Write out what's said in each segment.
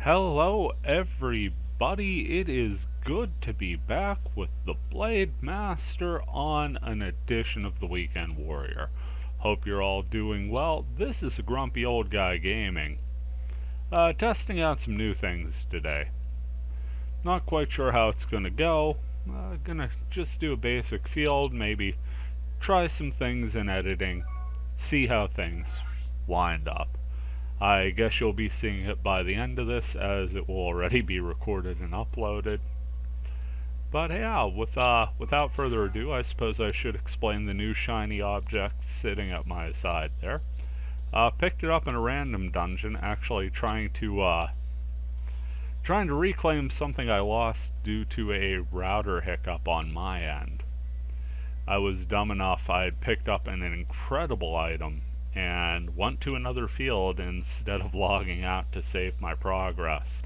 Hello everybody, it is good to be back with the Blade Master on an edition of the Weekend Warrior. Hope you're all doing well. This is a grumpy old guy gaming. Testing out some new things today. Not quite sure how it's gonna go. Gonna just do a basic field, maybe try some things in editing, see how things wind up. I guess you'll be seeing it by the end of this, as it will already be recorded and uploaded. But yeah, without further ado, I suppose I should explain the new shiny object sitting at my side there. Picked it up in a random dungeon, actually trying to reclaim something I lost due to a router hiccup on my end. I was dumb enough, I had picked up an incredible item and went to another field instead of logging out to save my progress.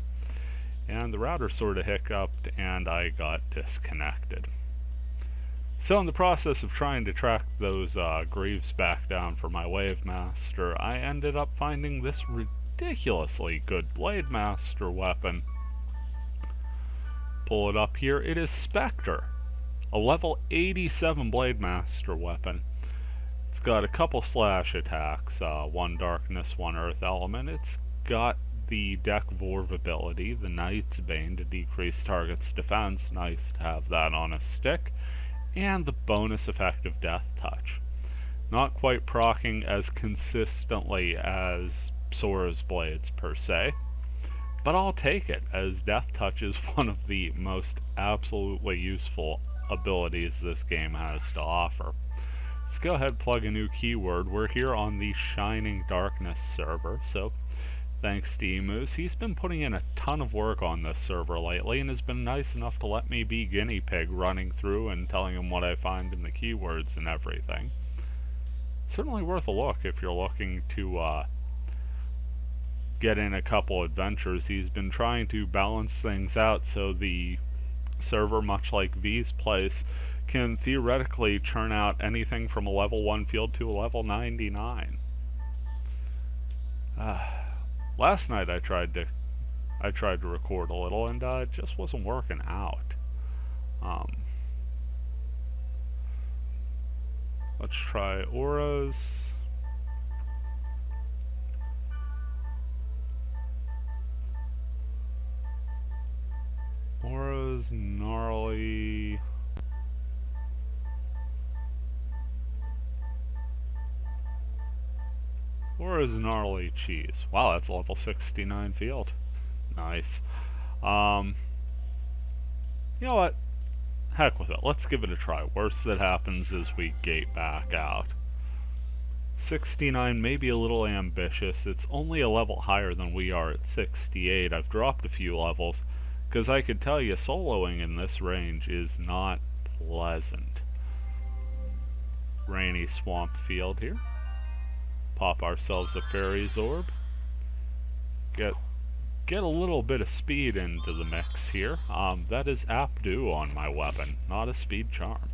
And the router sort of hiccuped and I got disconnected. So in the process of trying to track those greaves back down for my Wave Master, I ended up finding this ridiculously good Blade Master weapon. Pull it up here, it is Spectre, a level 87 Blade Master weapon. It's got a couple slash attacks, one darkness, one earth element. It's got the Deck Vorv ability, the Knight's Bane, to decrease target's defense. Nice to have that on a stick. And the bonus effect of Death Touch. Not quite proccing as consistently as Sora's blades per se, but I'll take it, as Death Touch is one of the most absolutely useful abilities this game has to offer. Let's go ahead and plug a new keyword. We're here on the Shining Darkness server, so thanks to Emus. He's been putting in a ton of work on this server lately and has been nice enough to let me be guinea pig running through and telling him what I find in the keywords and everything. Certainly worth a look if you're looking to get in a couple adventures. He's been trying to balance things out so the server, much like V's place, can theoretically churn out anything from a level 1 field to a level 99. Last night I tried to record a little and it just wasn't working out. Let's try auras. Auras, gnarly. Aura's gnarly cheese. Wow, that's a level 69 field. Nice. You know what? Heck with it. Let's give it a try. Worst that happens is we gate back out. 69 may be a little ambitious. It's only a level higher than we are at 68. I've dropped a few levels, because I could tell you soloing in this range is not pleasant. Rainy swamp field here. Pop ourselves a Fairy's Orb. Get a little bit of speed into the mix here. That is Apdu on my weapon, not a speed charm.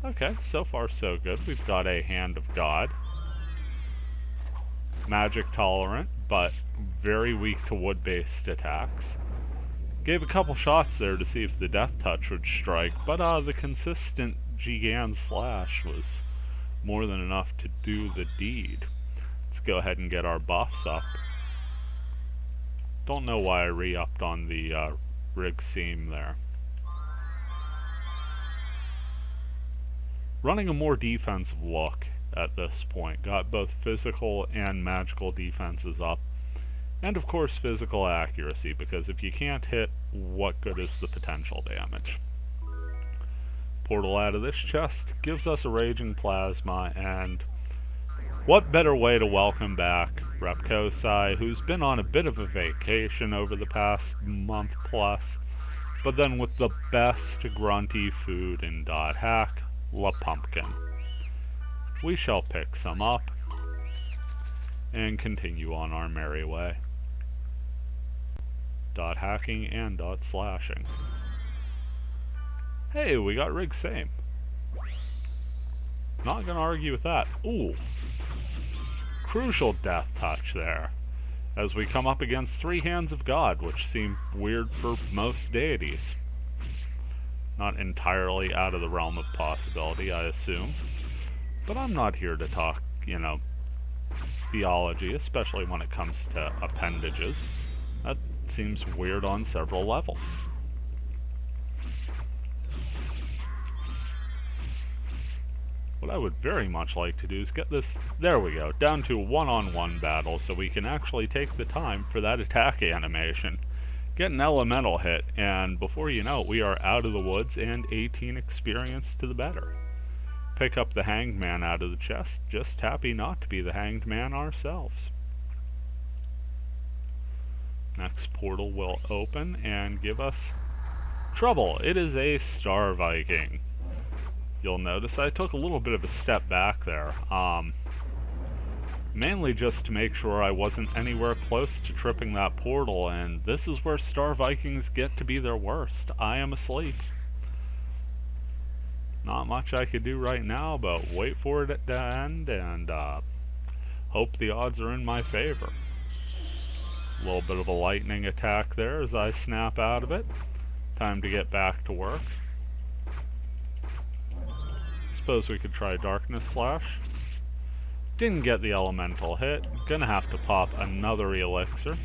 Okay, so far so good. We've got a Hand of God. Magic tolerant, but very weak to wood-based attacks. Gave a couple shots there to see if the Death Touch would strike, but the consistent Gigan Slash was more than enough to do the deed. Let's go ahead and get our buffs up. Don't know why I re-upped on the rig seam there. Running a more defensive look at this point. Got both physical and magical defenses up. And of course physical accuracy, because if you can't hit, what good is the potential damage? Portal out of this chest gives us a Raging Plasma, and what better way to welcome back Repkosai, who's been on a bit of a vacation over the past month plus, but then with the best grunty food in .hack, La Pumpkin. We shall pick some up and continue on our merry way. .hacking and .slashing. Hey, we got rig same. Not gonna argue with that. Ooh. Crucial Death Touch there. as we come up against 3 Hands of God, which seem weird for most deities. Not entirely out of the realm of possibility, I assume. But I'm not here to talk, theology, especially when it comes to appendages. That seems weird on several levels. What I would very much like to do is get this, there we go, down to one-on-one battle so we can actually take the time for that attack animation. Get an elemental hit, and before you know it, we are out of the woods and 18 experience to the better. Pick up the Hanged Man out of the chest, just happy not to be the Hanged Man ourselves. Next portal will open and give us trouble. It is a Star Viking. You'll notice I took a little bit of a step back there, mainly just to make sure I wasn't anywhere close to tripping that portal, and this is where Star Vikings get to be their worst. I am asleep. Not much I could do right now, but wait for it to end and hope the odds are in my favor. A little bit of a lightning attack there as I snap out of it. Time to get back to work. Suppose we could try Darkness Slash. Didn't get the elemental hit. Gonna have to pop another elixir.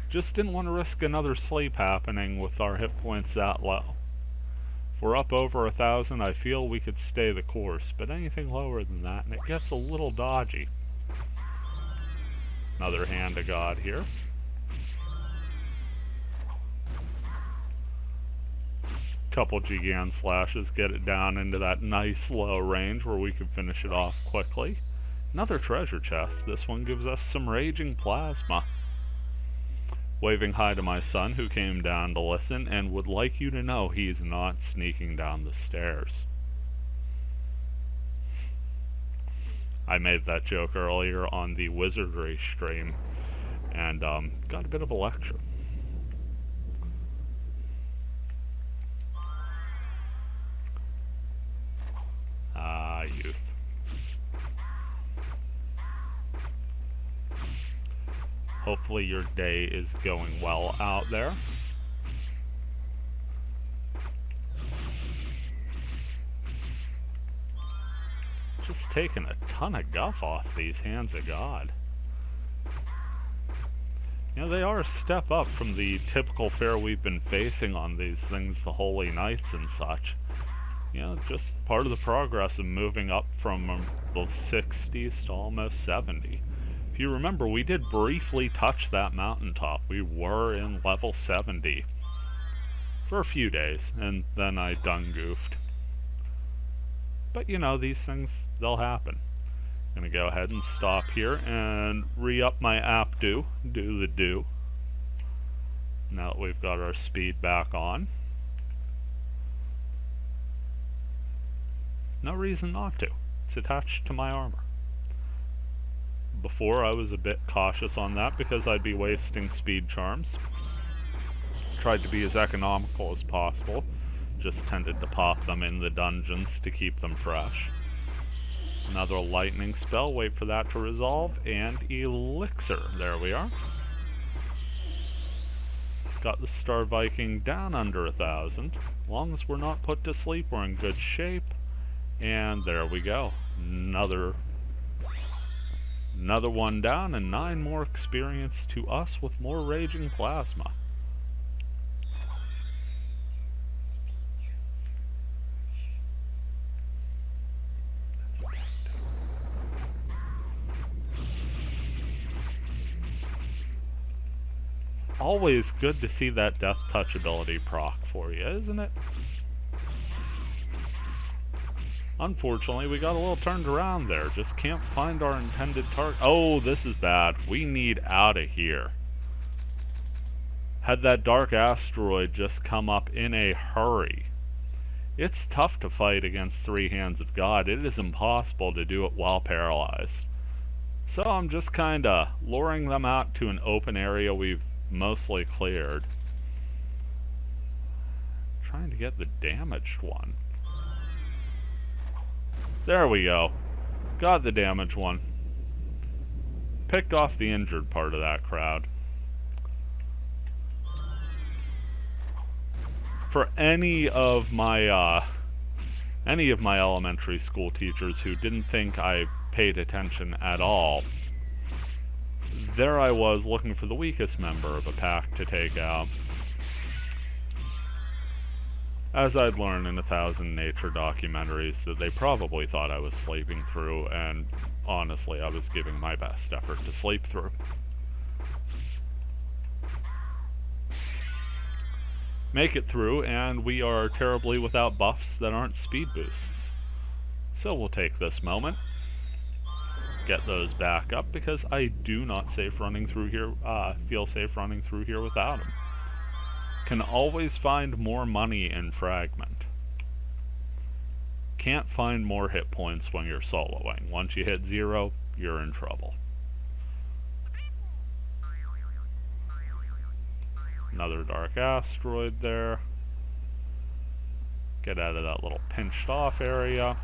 Just didn't want to risk another sleep happening with our hit points that low. If we're up over 1,000, I feel we could stay the course, but anything lower than that, and it gets a little dodgy. Another Hand of God here. Couple Gigant Slashes, get it down into that nice low range where we can finish it off quickly. Another treasure chest. This one gives us some Raging Plasma. Waving hi to my son, who came down to listen and would like you to know he's not sneaking down the stairs. I made that joke earlier on the wizardry stream and got a bit of a lecture. Youth. Hopefully your day is going well out there. Just taking a ton of guff off these Hands of God. They are a step up from the typical fare we've been facing on these things, the Holy Knights and such. Just part of the progress of moving up from the 60s to almost 70. If you remember, we did briefly touch that mountaintop. We were in level 70 for a few days, and then I done goofed. But these things, they'll happen. I'm gonna go ahead and stop here and re-up my app do the do. Now that we've got our speed back on. No reason not to. It's attached to my armor. Before, I was a bit cautious on that because I'd be wasting speed charms. Tried to be as economical as possible. Just tended to pop them in the dungeons to keep them fresh. Another lightning spell, wait for that to resolve, and elixir. There we are. Got the Star Viking down under 1,000. As long as we're not put to sleep, we're in good shape. And there we go. Another one down, and 9 more experience to us with more Raging Plasma. Always good to see that Death Touch ability proc for you, isn't it? Unfortunately, we got a little turned around there. Just can't find our intended target. Oh, this is bad. We need out of here. Had that dark asteroid just come up in a hurry. It's tough to fight against 3 Hands of God. It is impossible to do it while paralyzed. So I'm just kinda luring them out to an open area we've mostly cleared. Trying to get the damaged one. There we go. Got the damage one. Picked off the injured part of that crowd. For any of my elementary school teachers who didn't think I paid attention at all, there I was looking for the weakest member of a pack to take out. As I'd learned in 1,000 nature documentaries that they probably thought I was sleeping through, and honestly I was giving my best effort to sleep through. Make it through, and we are terribly without buffs that aren't speed boosts. So we'll take this moment, get those back up, because I do not safe running through here, feel safe running through here without them. Can always find more money in Fragment. Can't find more hit points when you're soloing. Once you hit 0, you're in trouble. Another dark asteroid there. Get out of that little pinched off area.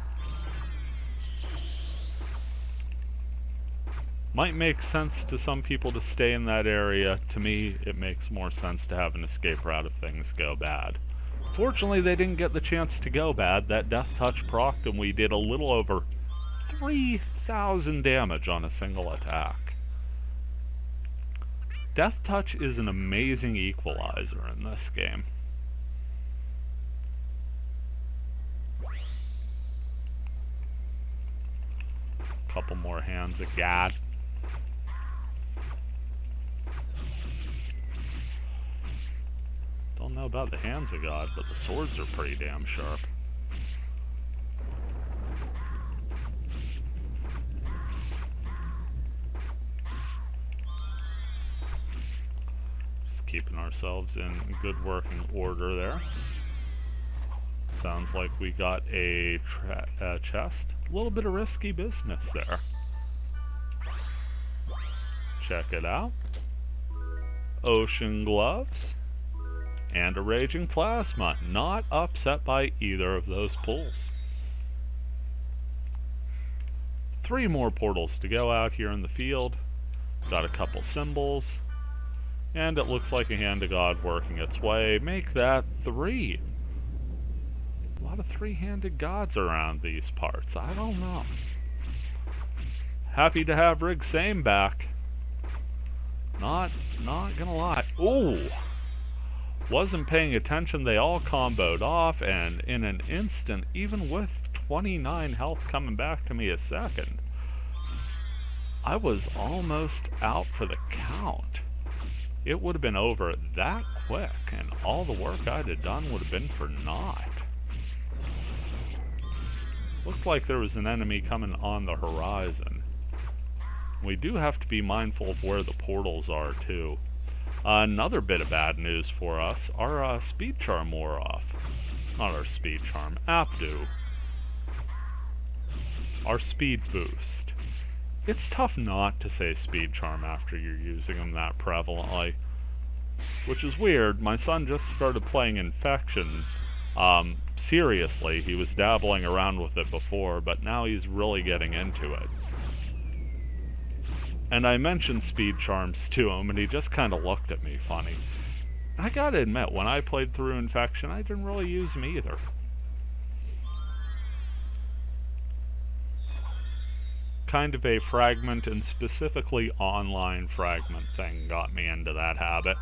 Might make sense to some people to stay in that area. To me, it makes more sense to have an escape route if things go bad. Fortunately, they didn't get the chance to go bad. That Death Touch procced and we did a little over 3,000 damage on a single attack. Death Touch is an amazing equalizer in this game. Couple more hands of God. Don't know about the hands of God, but the swords are pretty damn sharp. Just keeping ourselves in good working order there. Sounds like we got a chest. A little bit of risky business there. Check it out. Ocean gloves. And a raging plasma. Not upset by either of those pulls. 3 more portals to go out here in the field. Got a couple symbols. And it looks like a hand of God working its way. Make that 3. A lot of 3-handed gods around these parts. I don't know. Happy to have Rig Same back. Not gonna lie. Ooh! Wasn't paying attention, they all comboed off, and in an instant, even with 29 health coming back to me a second, I was almost out for the count. It would have been over that quick, and all the work I'd have done would have been for naught. Looked like there was an enemy coming on the horizon. We do have to be mindful of where the portals are, too. Another bit of bad news for us, our speed charm wore off. Not our speed charm, Apdu. Our speed boost. It's tough not to say speed charm after you're using them that prevalently. Which is weird, my son just started playing Infection. Seriously, he was dabbling around with it before, but now he's really getting into it. And I mentioned speed charms to him, and he just kind of looked at me funny. I gotta admit, when I played through Infection, I didn't really use them either. Kind of a Fragment, and specifically online Fragment thing, got me into that habit.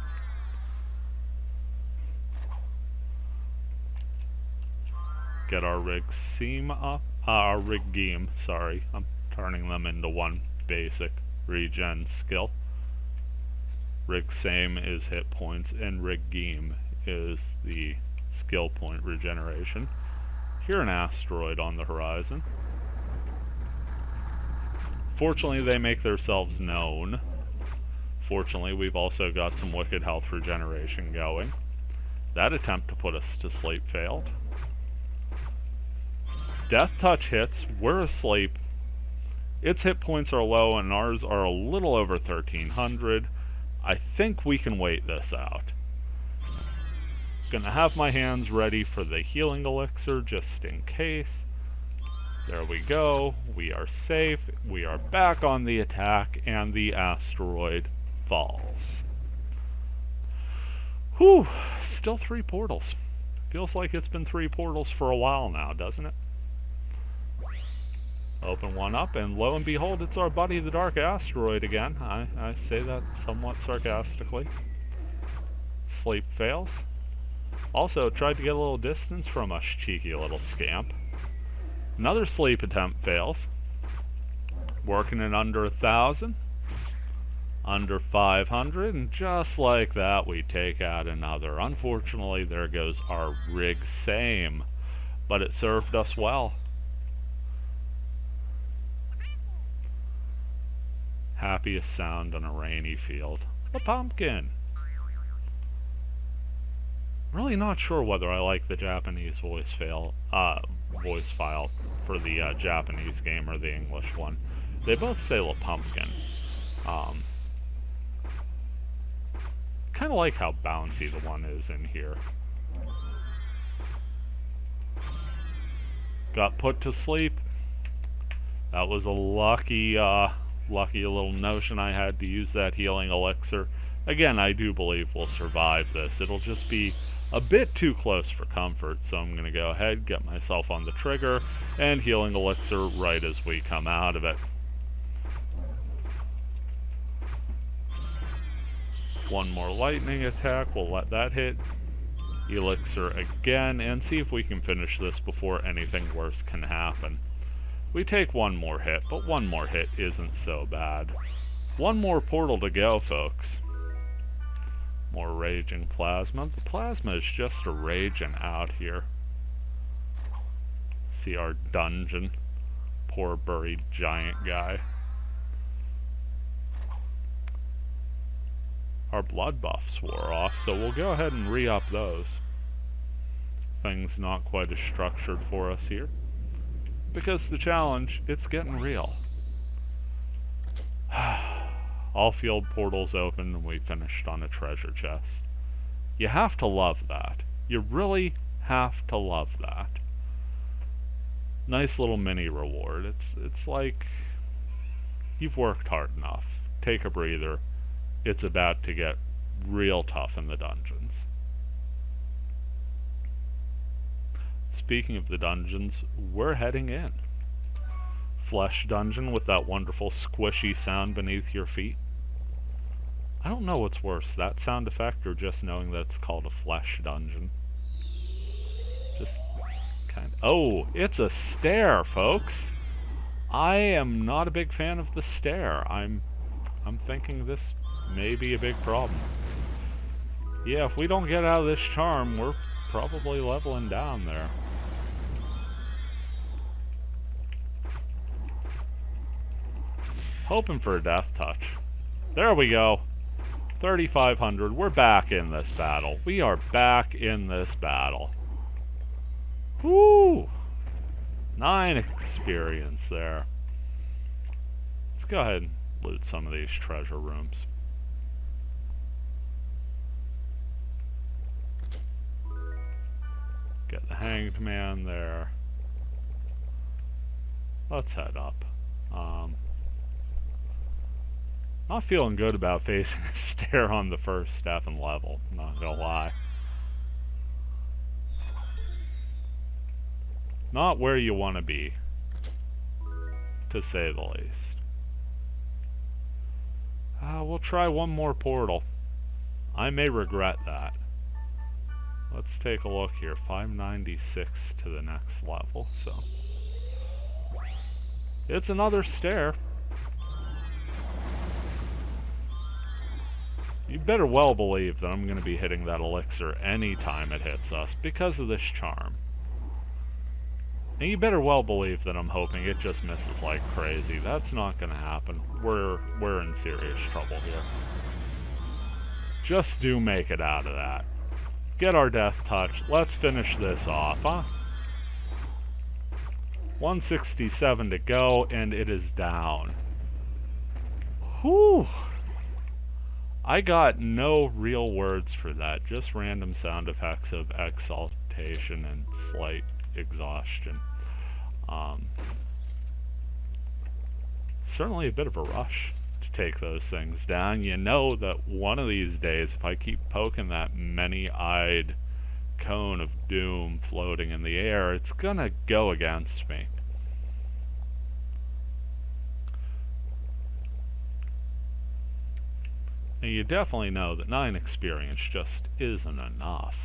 Get our Rig Seam up. Our Rig Geam, sorry. I'm turning them into one basic regen skill. Rig Same is hit points, and Rig Geam is the skill point regeneration. Hear an asteroid on the horizon. Fortunately, they make themselves known. Fortunately, we've also got some wicked health regeneration going. That attempt to put us to sleep failed. Death Touch hits, we're asleep. Its hit points are low and ours are a little over 1,300. I think we can wait this out. Gonna have my hands ready for the healing elixir just in case. There we go. We are safe. We are back on the attack, and the asteroid falls. Whew. Still 3 portals. Feels like it's been 3 portals for a while now, doesn't it? Open one up, and lo and behold, it's our buddy the Dark Asteroid again. I say that somewhat sarcastically. Sleep fails. Also, tried to get a little distance from us, cheeky little scamp. Another sleep attempt fails. Working it under 1,000. Under 500, and just like that, we take out another. Unfortunately, there goes our rig same, but it served us well. Happiest sound on a rainy field. A pumpkin. Really not sure whether I like the Japanese voice file for the Japanese game or the English one. They both say La Pumpkin. Kind of like how bouncy the one is in here. Got put to sleep. That was a lucky little notion I had to use that healing elixir. Again, I do believe we'll survive this. It'll just be a bit too close for comfort, so I'm going to go ahead, get myself on the trigger, and healing elixir right as we come out of it. One more lightning attack, we'll let that hit. Elixir again, and see if we can finish this before anything worse can happen. We take one more hit, but one more hit isn't so bad. One more portal to go, folks. More raging plasma. The plasma is just a raging out here. See our dungeon. Poor buried giant guy. Our blood buffs wore off, so we'll go ahead and re-up those. Things not quite as structured for us here. Because the challenge, it's getting real. All field portals open, and we finished on a treasure chest. You have to love that. You really have to love that. Nice little mini reward. It's like you've worked hard enough. Take a breather. It's about to get real tough in the dungeons. Speaking of the dungeons, we're heading in. Flesh dungeon with that wonderful squishy sound beneath your feet. I don't know what's worse, that sound effect or just knowing that it's called a flesh dungeon. Just kind of... Oh, it's a stair, folks! I am not a big fan of the stair. I'm thinking this may be a big problem. Yeah, if we don't get out of this charm, we're probably leveling down there. Hoping for a death touch. There we go. 3,500. We're back in this battle. We are back in this battle. Whoo! 9 experience there. Let's go ahead and loot some of these treasure rooms. Get the hanged man there. Let's head up. Not feeling good about facing a stair on the first step and level, not gonna lie. Not where you want to be, to say the least. We'll try one more portal. I may regret that. Let's take a look here. 596 to the next level, so... It's another stair. You better well believe that I'm going to be hitting that elixir anytime it hits us because of this charm. And you better well believe that I'm hoping it just misses like crazy. That's not going to happen. We're in serious trouble here. Just do make it out of that. Get our death touch. Let's finish this off, huh? 167 to go, and it is down. Whew! I got no real words for that, just random sound effects of exaltation and slight exhaustion. certainly a bit of a rush to take those things down. You know that one of these days, if I keep poking that many-eyed cone of doom floating in the air, it's gonna go against me. And you definitely know that 9 experience just isn't enough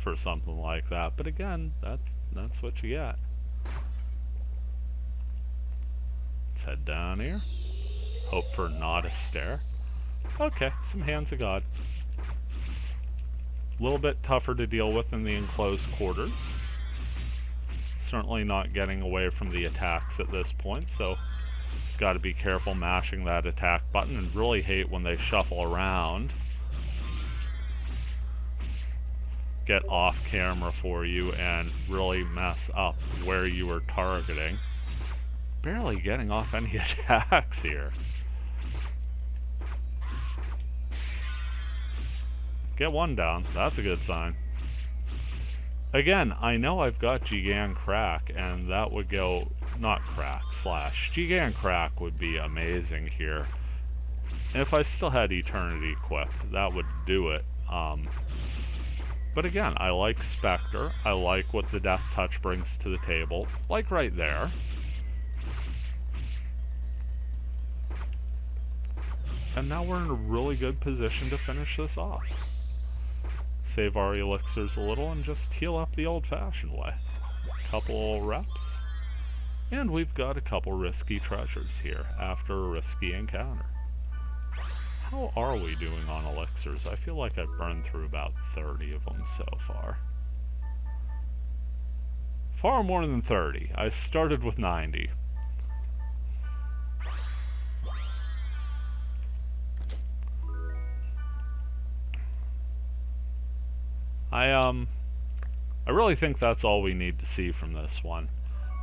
for something like that, but again, that's what you get. Let's head down here. Hope for not a stare. Okay, some Hands of God. A little bit tougher to deal with in the enclosed quarters. Certainly not getting away from the attacks at this point, so got to be careful mashing that attack button, and really hate when they shuffle around. Get off camera for you and really mess up where you were targeting. Barely getting off any attacks here. Get one down, that's a good sign. Again, I know I've got Gigan Crack, and that would go, not Crack, slash. Gigan Crack would be amazing here. And if I still had Eternity equipped, that would do it. But again, I like Spectre, I like what the Death Touch brings to the table, like right there. And now we're in a really good position to finish this off. Save our elixirs a little and just heal up the old-fashioned way. Couple reps. And we've got a couple risky treasures here after a risky encounter. How are we doing on elixirs? I feel like I've burned through about 30 of them so far. Far more than 30. I started with 90. I really think that's all we need to see from this one.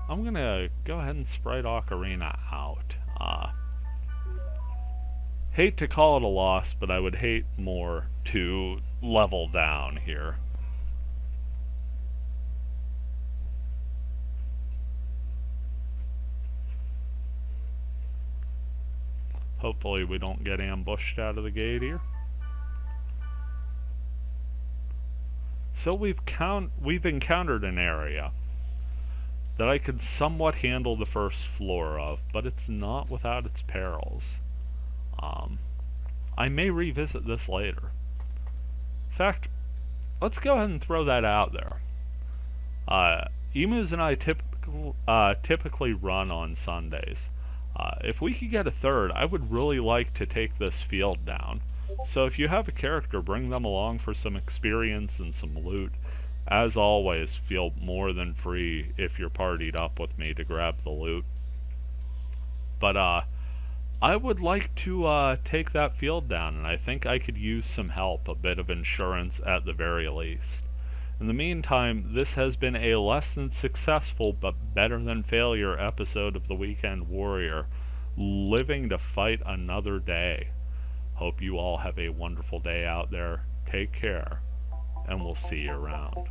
I'm gonna go ahead and Sprite Ocarina out. Hate to call it a loss, but I would hate more to level down here. Hopefully we don't get ambushed out of the gate here. So we've encountered an area that I could somewhat handle the first floor of, but it's not without its perils. I may revisit this later. In fact, let's go ahead and throw that out there. Emus and I typically run on Sundays. If we could get a third, I would really like to take this field down. So if you have a character, bring them along for some experience and some loot. As always, feel more than free if you're partied up with me to grab the loot. But I would like to take that field down, and I think I could use some help, a bit of insurance at the very least. In the meantime, this has been a less than successful but better than failure episode of The Weekend Warrior, living to fight another day. Hope you all have a wonderful day out there. Take care, and we'll see you around.